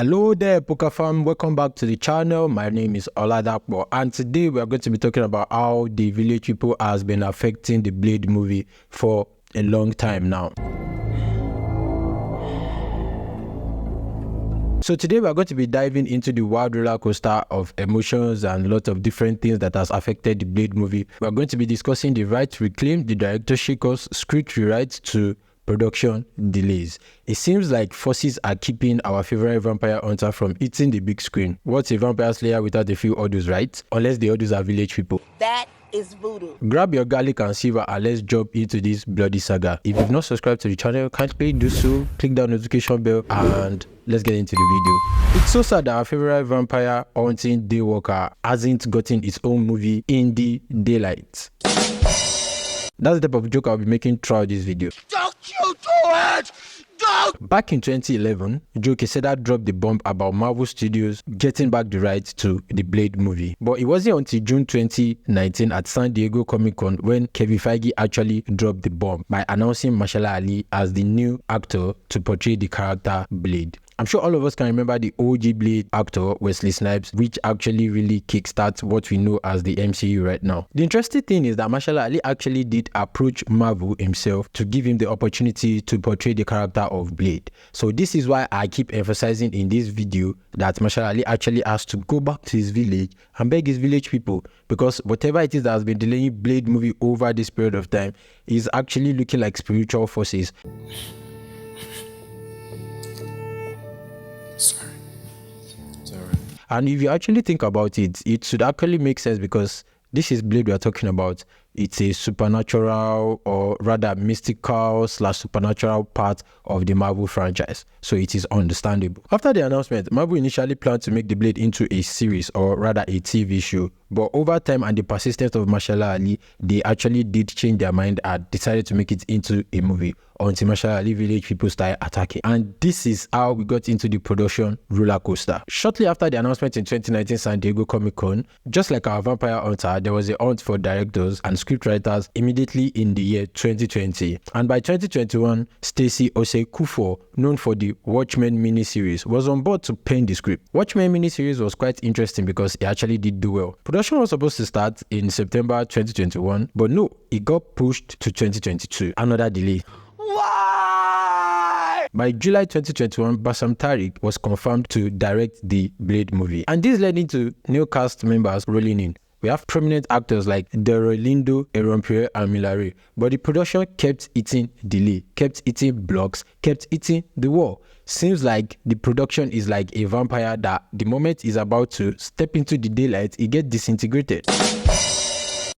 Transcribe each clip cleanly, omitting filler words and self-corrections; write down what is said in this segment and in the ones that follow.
Hello there, Poker fam. Welcome back to the channel. My name is Oladapo, and today we are going to be talking about how the village people has been affecting the Blade movie for a long time now. So today we are going to be diving into the wild roller coaster of emotions and a lot of different things that has affected the Blade movie. We are going to be discussing the rights reclaimed, the directorship costs, script rewrites to production delays. It seems like forces are keeping our favorite vampire hunter from hitting the big screen. What's a vampire slayer without a few audios, right? Unless the audios are village people. That is voodoo. Grab your garlic and silver and let's jump into this bloody saga. If you've not subscribed to the channel, kindly do so. Click that notification bell and let's get into the video. It's so sad that our favorite vampire hunting daywalker hasn't gotten its own movie in the daylight. That's the type of joke I'll be making throughout this video. Don't you do it! Don't! Back in 2011, Joe Quesada dropped the bomb about Marvel Studios getting back the rights to the Blade movie. But it wasn't until June 2019 at San Diego Comic-Con when Kevin Feige actually dropped the bomb by announcing Mahershala Ali as the new actor to portray the character Blade. I'm sure all of us can remember the OG Blade actor Wesley Snipes, which actually really kickstarts what we know as the MCU right now. The interesting thing is that Mahershala Ali actually did approach Marvel himself to give him the opportunity to portray the character of Blade. So this is why I keep emphasizing in this video that Mahershala Ali actually has to go back to his village and beg his village people, because whatever it is that has been delaying Blade movie over this period of time is actually looking like spiritual forces. Sorry. It's alright. And if you actually think about it, it should actually make sense, because this is Blade we are talking about. It's a supernatural, or rather mystical / supernatural part of the Marvel franchise, so it is understandable. After the announcement, Marvel initially planned to make the Blade into a series, or rather a TV show, but over time and the persistence of Mahershala Ali, they actually did change their mind and decided to make it into a movie until Mahershala Ali village people started attacking. And this is how we got into the production roller coaster. Shortly after the announcement in 2019 San Diego Comic-Con, just like our Vampire Hunter, there was a hunt for directors and scriptwriters immediately in the year 2020. And by 2021, Stacey Osei-Kuffour, known for the Watchmen miniseries, was on board to pen the script. Watchmen miniseries was quite interesting because it actually did do well. Production was supposed to start in September 2021, but no, it got pushed to 2022. Another delay. Why? By July 2021, Bassam Tariq was confirmed to direct the Blade movie. And this led into new cast members rolling in. We have prominent actors like Delroy Lindo, Aaron Pierre, and Milare. But the production kept eating delay, kept eating blocks, kept eating the wall. Seems like the production is like a vampire that the moment is about to step into the daylight, it gets disintegrated.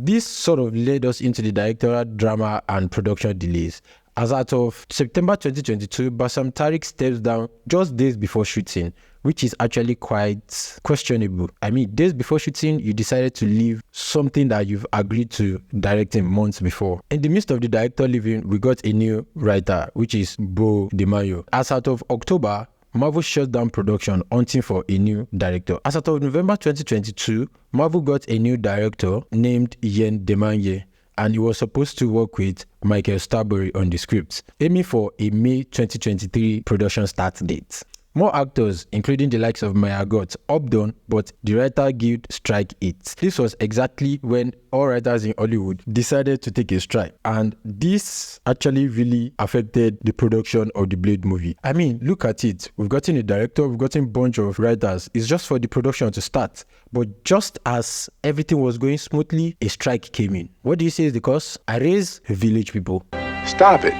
This sort of led us into the directorial drama and production delays. As out of September 2022, Bassam Tariq steps down just days before shooting, which is actually quite questionable. I mean, days before shooting, you decided to leave something that you've agreed to directing months before. In the midst of the director leaving, we got a new writer, which is Bo DeMayo. As out of October, Marvel shut down production, hunting for a new director. As out of November 2022, Marvel got a new director named Yen Demanye, and he was supposed to work with Michael Starbury on the script, aiming for a May 2023 production start date. More actors, including the likes of Maya Gott, opted on, but the Writer Guild strike hit. This was exactly when all writers in Hollywood decided to take a strike, and this actually really affected the production of the Blade movie. I mean, look at it. We've gotten a director, we've gotten a bunch of writers. It's just for the production to start. But just as everything was going smoothly, a strike came in. What do you say is the cause? I raise village people. Stop it.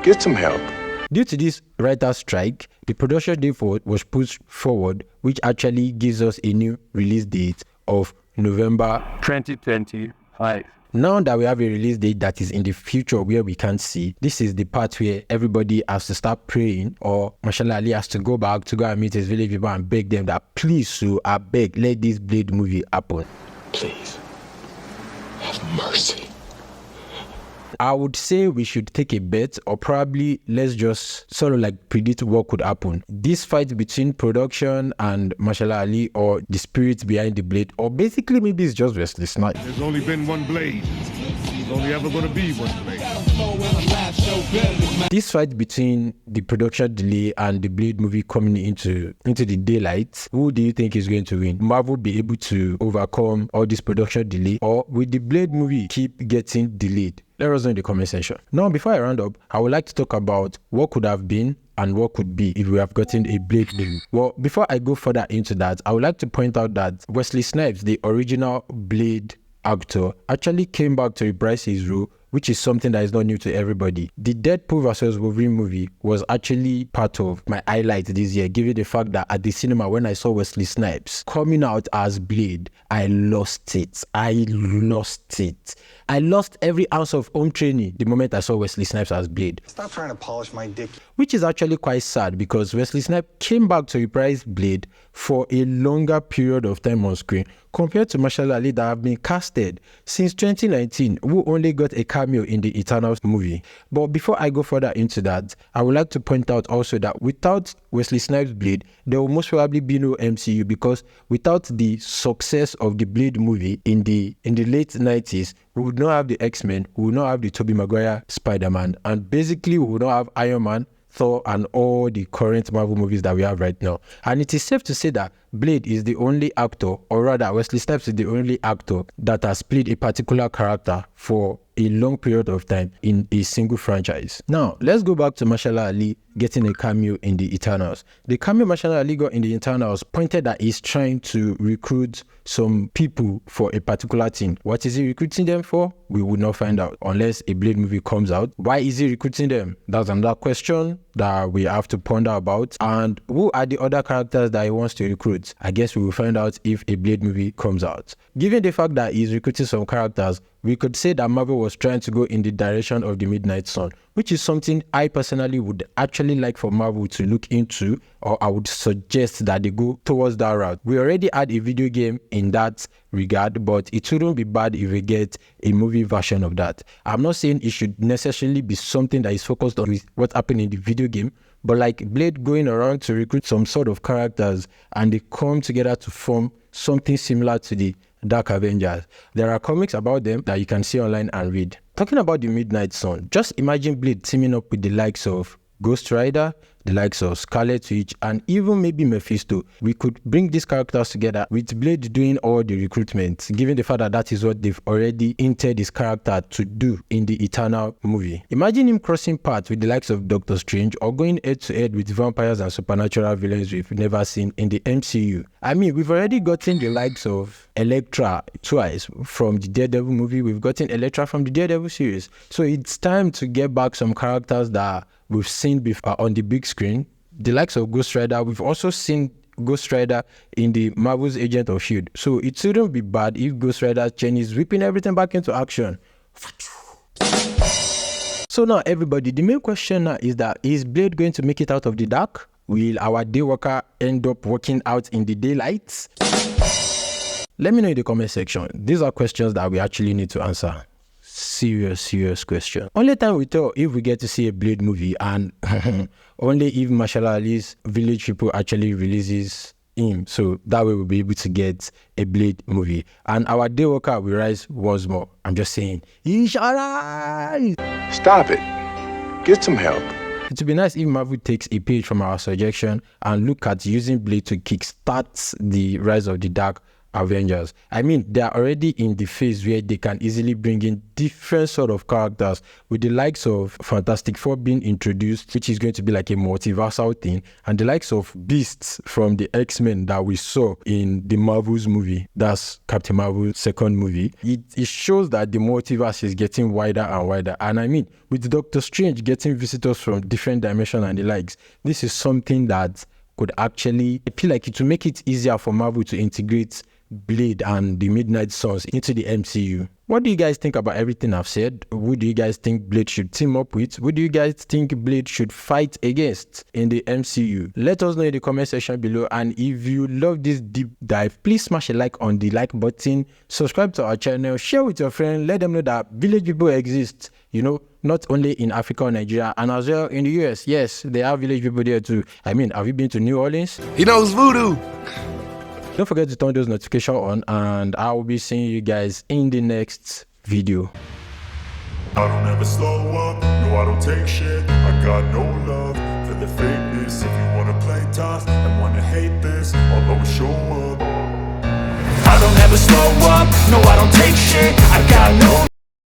Get some help. Due to this writer's strike, the production date was pushed forward, which actually gives us a new release date of November 2025. Now that we have a release date that is in the future where we can't see, this is the part where everybody has to start praying, or Mahershala Ali has to go back to go and meet his village people and beg them that, please, so I beg, let this Blade movie happen. Please. Have mercy. I would say we should take a bet, or probably let's just sort of like predict what could happen. This fight between production and Mahershala Ali, or the spirit behind the Blade, or basically maybe it's just Wesley Snipes. There's only been one Blade. There's only ever going to be one Blade. This fight between the production delay and the Blade movie coming into the daylight, who do you think is going to win? Marvel be able to overcome all this production delay, or will the Blade movie keep getting delayed? Let us know in the comment section. Now, before I round up, I would like to talk about what could have been and what could be if we have gotten a Blade movie. Well, before I go further into that, I would like to point out that Wesley Snipes, the original Blade actor, actually came back to reprise his role, which is something that is not new to everybody. The Deadpool vs. Wolverine movie was actually part of my highlight this year, given the fact that at the cinema, when I saw Wesley Snipes coming out as Blade, I lost it. I lost every ounce of home training the moment I saw Wesley Snipes as Blade. Stop trying to polish my dick. Which is actually quite sad, because Wesley Snipes came back to reprise Blade for a longer period of time on screen compared to Marshall Ali that have been casted since 2019, who only got a cameo in the Eternals movie. But before I go further into that, I would like to point out also that without Wesley Snipes' Blade, there will most probably be no MCU, because without the success of the Blade movie in the late 90s, we would not have the X-Men, we would not have the Tobey Maguire Spider-Man, and basically we would not have Iron Man, Thor, and all the current Marvel movies that we have right now. And it is safe to say that Blade is the only actor, or rather Wesley Snipes is the only actor that has played a particular character for a long period of time in a single franchise. Now, let's go back to Marshall Ali getting a cameo in the Eternals. The cameo Marshall Ali got in the Eternals pointed that he's trying to recruit some people for a particular thing. What is he recruiting them for? We would not find out unless a Blade movie comes out. Why is he recruiting them? That's another question that we have to ponder about. And who are the other characters that he wants to recruit? I guess we will find out if a Blade movie comes out. Given the fact that he's recruiting some characters, we could say that Marvel was trying to go in the direction of the Midnight Sun, which is something I personally would actually like for Marvel to look into, or I would suggest that they go towards that route. We already had a video game in that regard, but it wouldn't be bad if we get a movie version of that. I'm not saying it should necessarily be something that is focused on what happened in the video game, but like Blade going around to recruit some sort of characters and they come together to form something similar to the Dark Avengers. There are comics about them that you can see online and read. Talking about the Midnight Sun, just imagine Blade teaming up with the likes of Ghost Rider, the likes of Scarlet Witch, and even maybe Mephisto. We could bring these characters together with Blade doing all the recruitment, given the fact that that is what they've already hinted his character to do in the Eternal movie. Imagine him crossing paths with the likes of Doctor Strange, or going head to head with vampires and supernatural villains we've never seen in the MCU. I mean, we've already gotten the likes of Elektra twice from the Daredevil movie. We've gotten Elektra from the Daredevil series. So it's time to get back some characters that we've seen before on the big screen. The likes of Ghost Rider, we've also seen Ghost Rider in the Marvel's Agent of S.H.I.E.L.D. So it shouldn't be bad if Ghost Rider's chain is whipping everything back into action. So now everybody, the main question now is that, is Blade going to make it out of the dark? Will our Daywalker end up working out in the daylight? Let me know in the comment section. These are questions that we actually need to answer. Serious question. Only time we tell if we get to see a Blade movie, and only if Marshall Ali's Village People actually releases him. So that way we'll be able to get a Blade movie. And our Daywalker will rise once more. I'm just saying, he shall rise! Stop it. Get some help. It would be nice if Marvel takes a page from our suggestion and look at using Blade to kickstart the rise of the Dark Avengers. I mean, they are already in the phase where they can easily bring in different sort of characters, with the likes of Fantastic Four being introduced, which is going to be like a multiversal thing, and the likes of Beasts from the X-Men that we saw in the Marvel's movie. That's Captain Marvel's second movie. It shows that the multiverse is getting wider and wider. And I mean, with Doctor Strange getting visitors from different dimensions and the likes, this is something that could actually, I feel like it will make it easier for Marvel to integrate Blade and the Midnight Suns into the MCU. What do you guys think about everything I've said? Who do you guys think Blade should team up with? Who do you guys think Blade should fight against in the MCU? Let us know in the comment section below. And if you love this deep dive, please smash a like on the like button, subscribe to our channel, share with your friends, let them know that Village People exist, you know, not only in Africa or Nigeria, and as well in the US. Yes, they have Village People there too. I mean, have you been to New Orleans? He knows voodoo. Don't forget to turn those notifications on, and I will be seeing you guys in the next video. I don't ever slow up, no I don't take shit. I got no love for the fakeness. If you wanna play tough and wanna hate this, I'll always show up. I don't ever slow up,